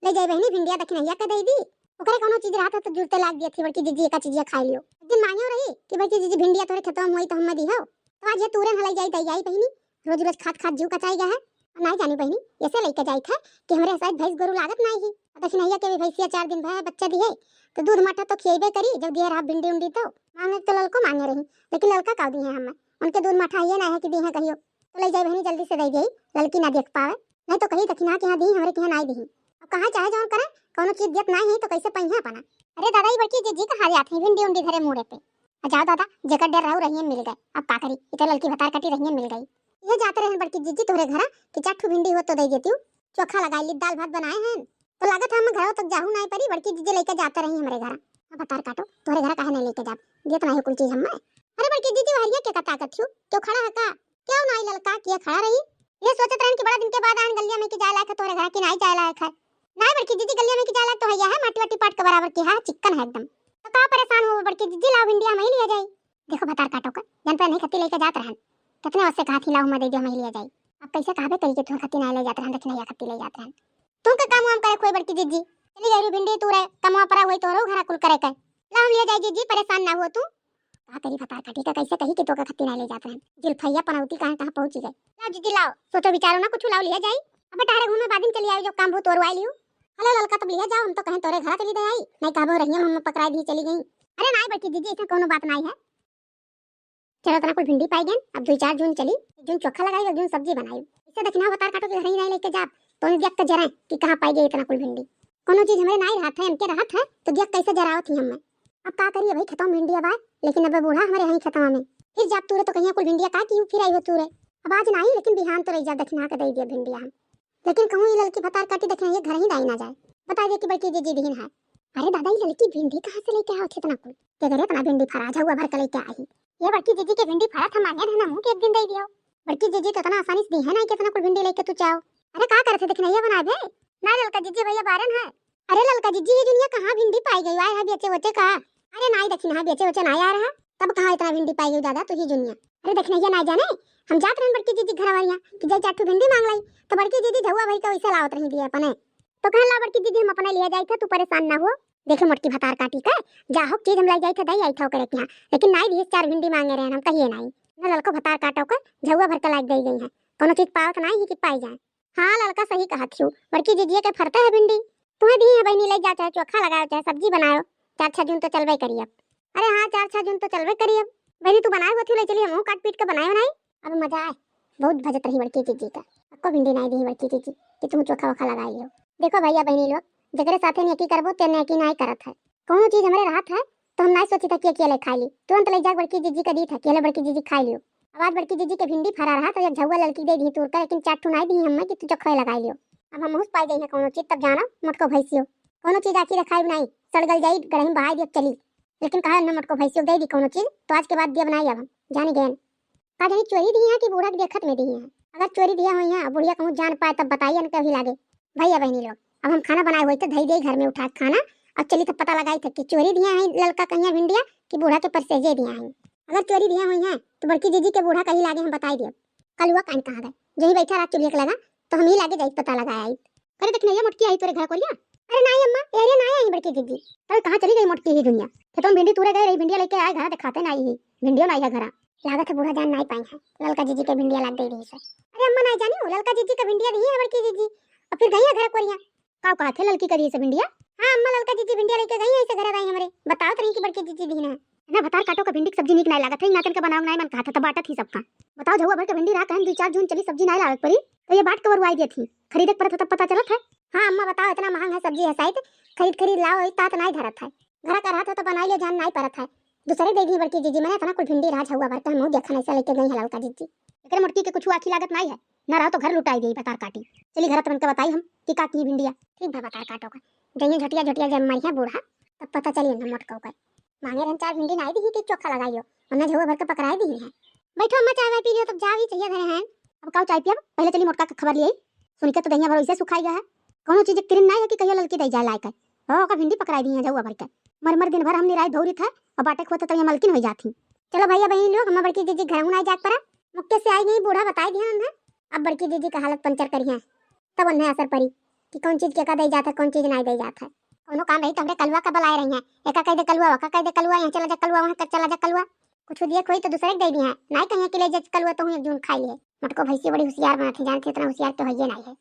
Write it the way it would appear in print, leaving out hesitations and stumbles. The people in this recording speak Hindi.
ले जाई बहनी भिंडिया दखनैया के दई दी ओकरे कोनो चीज रात तो जुड़ते लाग दिया थी बड़की जीजी एका चीजिया खा लियो। एक दिन मांगियो रही कि बड़की जीजी भिंडिया तोरे खेतवा में होई तो हम दिहो तो आज ये तूरे हलाई जाई दई आई बहनी रोज रोज खात खात जीव कचाई गया है। नहीं जानी बहनी ऐसे लेके जाई था कि हमरे शायद भैंस गोरु लागत नहीं ही दखनैया के भी भैंसिया 4 दिन भय बच्चा दिए तो दूध माठा तो खिएबे करी जब दिए रहा भिंडी उंडी तो मांगे तो ललको मांगे रही लेकिन ललका का दी है हम उनके दूध माठा ये ना है कि दी है कहियो तो ले जाई बहनी जल्दी से दई गई ललकी ना देख पावे नहीं तो कहीं दखिना के यहाँ दी हमरे के यहाँ नहीं दी। अब कहाँ चाहे जौन करे कोनो चीज दियत नहीं है तो कैसे पहिया अपना। अरे दादा ही बड़की जीजी कहा जाते हैं भिंडी उंडी धरे मुड़े पे जाओ दादा जकर डर रहू रही मिल गए अब का करी इतने ललकी भतार कटी रही मिल गई ये जाते रहे बड़की जीजी तोरे घर कि चाठू भिंडी हो तो दे देती हूँ चोखा लगाई ली दाल भात बनाए हैं तो लागत हम घर तक जाहू नहीं परी बड़की जीजी लेके जाते रही हमारे घर। अब भतार काटो तोरे घर काहे नहीं लेके जा देत नहीं कुल चीज हम। अरे बड़की जीजी हरिया के ताकत थी क्यों खड़ा है का क्यों नहीं ललका किया खड़ा रही ये सोचत रहन कि बड़ा दिन के बाद आन गलिया में की जाए लायक तोरे घर की नहीं जाए लायक है नहीं बड़की जीजी गलिया में की जाए लायक तो है माटी वाटी पाट के बराबर की है चिकन है एकदम तो का परेशान हो बड़की जीजी लाओ भिंडिया में लिया जाए। देखो भतार काटो का जन पे नहीं खत्ती लेके जात रहन कितने वसे कहा थी लाओ मैं दे दियो मैं लिया जाए अब कैसे कहबे करी के तू खत्ती नहीं ले जात रहन दखनैया खत्ती ले जात रहन तू का काम करे कोई बड़की जीजी चली गई भिंडी तू रे कमवा परा होई तोरो घर कुल करे के लाओ लिया जाए जीजी परेशान ना हो तू का करी भतार काटी का कैसे कही कि तो का खत्ती नहीं ले जात रहन जुल्फैया पनौती कहां पहुंची गई। लाओ जीजी लाओ सोचो विचारो ना कुछ लाओ लिया जाए अब टारे घूमे बादिन चली आई जो काम भूत तोरवाई लियो हेलो ललका तब लिया जाओ हम तो कहें तोरे घर चली दे आई नहीं कहबो रहिए हम पकड़ाई दी चली गई। अरे नहीं बड़की जीजी ऐसा कोनो बात नहीं है चलो तना कोई भिंडी पाई गन अब 2-4 जून चली जून चोखा लगाई और जून सब्जी बनाई इसे दखना भतार काटो के घर ही नहीं लेके जा तो देख के जरा कि कहां पाई गई इतना कोई भिंडी कोनो चीज हमरे नहीं रहत है इनके रहत है तो देख कैसे जरावत थी हम। अब का करिए भाई खतम भिंडी अब लेकिन अब बूढ़ा हमारे यहीं खतम में फिर जब तूरे तो कहीं कुल भिंडिया का की फिर आई हो तूरे अब आज नहीं लेकिन बिहान तो रही जा दखना के दे दिया भिंडिया हम लेकिन कहूं ये ललकी भतार काटी दखना ये घर ही दाई ना जाए बता दे कि बड़की जीजी दीन है। अरे दादा ये ललकी भिंडी कहां से लेके आओ इतना कुल के घरे इतना भिंडी फरा जाऊआ भर के लेके आई ये बड़की जीजी के भिंडी फरा था मांगे ना मुंह के एक दिन दे दियो बड़की जीजी तो इतना आसानी से दी है ना कितना कुल भिंडी लेके तू चाहो। अरे का करते दखना ये बना दे ना ललका जीजी भैया बारन है। अरे ललका जीजी ये दुनिया कहां भिंडी पाई गई आए है बेचे वचे का अरे नहीं दखना बेचे वचे ना आ रहा तब कहां इतना भिंडी पाई गई दादा तू ही दुनिया। अरे दखना ये ना जाने हम जात रहन बड़की जीजी घर वारिया कि जाई चाटू भिंडी मांग लाई तो बड़की जीजी झुआ भाई का वैसे लावत रही दिए अपने तो कहन ला बड़की जीजी हम अपने लिया जाई था तू परेशान ना हो देखे मोटकी भतार काटी का जाहो चीज हम लाई जाई था दई आई था करे यहाँ लेकिन नहीं दिए 4 भिंडी मांगे रहे हम कहिए नहीं न ललको भतार काटो का झुआ भर के लाग दई गई है कोनो चीज पावत नहीं ही कि पाई जाए। हां ललका सही कहा थी बड़की जीजी के फरता है भिंडी तुम्हें दी है बहनी ले जा चाहे चोखा लगाओ चाहे सब्जी बनाओ 4-6 जून तो चलबे करी अब। अरे हां 4-6 जून तो चलबे करी अब बहनी तू बनाए होती ले चलिए मुंह काट पीट के बनाए नहीं अब मजा आए बहुत भजत रही बड़की जीजी का आपको भिंडी नहीं दी बड़की जीजी कि तुम चोखा वोखा लगाई लो। देखो भैया बहनी लोग जगरे साथे नेकी करबो ते नेकी नहीं करत है कोनो चीज हमरे राहत है तो हम नहीं सोची था कि अकेले खा ली तुरंत ले जा बड़की जीजी का दी था अकेले बड़की जीजी खा लियो। आवाज बड़की जीजी के भिंडी फरा रहा तो एक झुआ ललकी दे दी तोड़ कर लेकिन चाटू नहीं दी हमें कि तू चोखा लगाई लियो। अब हम मुंह पाई गई है कोनो चीज तब जाना मटको भैंसियो कोनो चीज आखी रखाई नहीं सड़गल जाई गरम बहाई दियो चली लेकिन कहा न मटको भैंसियो दे दी कोनो चीज तो आज के बाद दिया बनाई अब हम जानी गए का जानी चोरी दी है कि बूढ़ा के देखत में दी है अगर चोरी दिया हुई है बुढ़िया कहूं जान पाए तब बताइए न कभी लागे भैया बहनी लोग। अब हम खाना बनाए हुए थे धई दे घर में उठा खाना अब चली तो पता लगाई थे कि चोरी दिया है ललका कहिया भिंडिया कि बूढ़ा के परसेजे दिया है अगर चोरी दिया हुई है तो बड़की जीजी के बूढ़ा कहीं लागे हम बताई दियो कल हुआ कान कहां गए यही बैठा रात चुलिया के लगा तो हम ही लागे जाई पता लगाया आई करे देखने ये मोटकी आई तोरे घर कोरिया। अरे नहीं अम्मा अरे नहीं आई बड़की जीजी तो कहां चली गई मोटकी ही दुनिया तो तुम भिंडी तूरे गए रही भिंडिया लेके आए घर दिखाते नहीं ही भिंडियो नहीं है घर लागत है बूढ़ा जान नहीं पाई है ललका जीजी के भिंडिया लाग गई से। अरे अम्मा नहीं जानी ललका जीजी का भिंडिया दी है बड़की जीजी और फिर गई है घर कोरिया का कहा थे ललकी करी से भिंडिया। हां अम्मा ललका जीजी भिंडिया लेके गई है ऐसे घर आई हमरे बताओ तरी की बड़की जीजी दी है ना भतार काटो का भिंडी की सब्जी नीक नहीं लागत है नातन का बनाओ नहीं मन कहा था तब बाटा थी सबका बताओ झुआ भर के भिंडी रहा कहन 2-4 जून चली सब्जी नहीं लागत परी तो ये बाट के बरवाई दी थी खरीदे पर तब पता चलत है। हां अम्मा बताओ इतना महंगा है सब्जी है शायद खरीद लाओ तात नहीं धरत है घर का रहा था तो बनाई ले जान नहीं परत है दूसरे देगी बड़की जीजी मैंने इतना कुछ भिंडी रहा झुआ भर के मुंह देखने से लेके गई है ललका जीजी एकरे मोटकी के कुछ आखी लागत नहीं है ना रहा तो घर लुटाई गई भतार काटी चली घर तुरंत बताई हम कि का की भिंडिया ठीक है भतार काटो का जइए झटिया झटिया जब मरिया बूढ़ा तब पता चलिए ना मोटको का मांगे रन 4 भिंडी नहीं दी कि चोखा लगाइयो वरना झुआ भर के पकड़ाई दी है। बैठो अम्मा चाय पी लियो तब जा भी चाहिए घरे हैं अब काऊ चाय पिया पहले चली मोटका का खबर लिए सुन के तो दहिया भर वैसे सुखाई गया है कोनो चीज तिरिन नहीं है कि कहियो ललकी दई जाए लायक है हो का भिंडी पकड़ाई दी है झुआ भर के मर दिन भर हमने रात धौरी था और बाटे खोते तो ये मलकिन हो जाती। चलो भैया बहन लोग हम बड़की जीजी घर नहीं जात पड़ा मुक्के से आई नहीं बूढ़ा बताई दिया हमने अब बड़की जीजी का हालत पंचर करी है तब उन्हें असर पड़ी कि कौन चीज के का दे जाता है, कौन चीज नहीं दे जाता है। कोनो काम रही तो हमरे कलुआ का बुलाए रही हैं, एका कह दे कलुआ, वका कह दे कलुआ, यहाँ चला जा कलुआ, वहाँ चला जा कलुआ। कुछ दिए कोई तो दूसरे के दे दी है, नहीं कहीं के ले जा कलुआ तो हूँ एक जून खाई लिए। मटको भैंसी बड़ी होशियार बनाती, जानती इतना होशियार तो है ये नहीं है।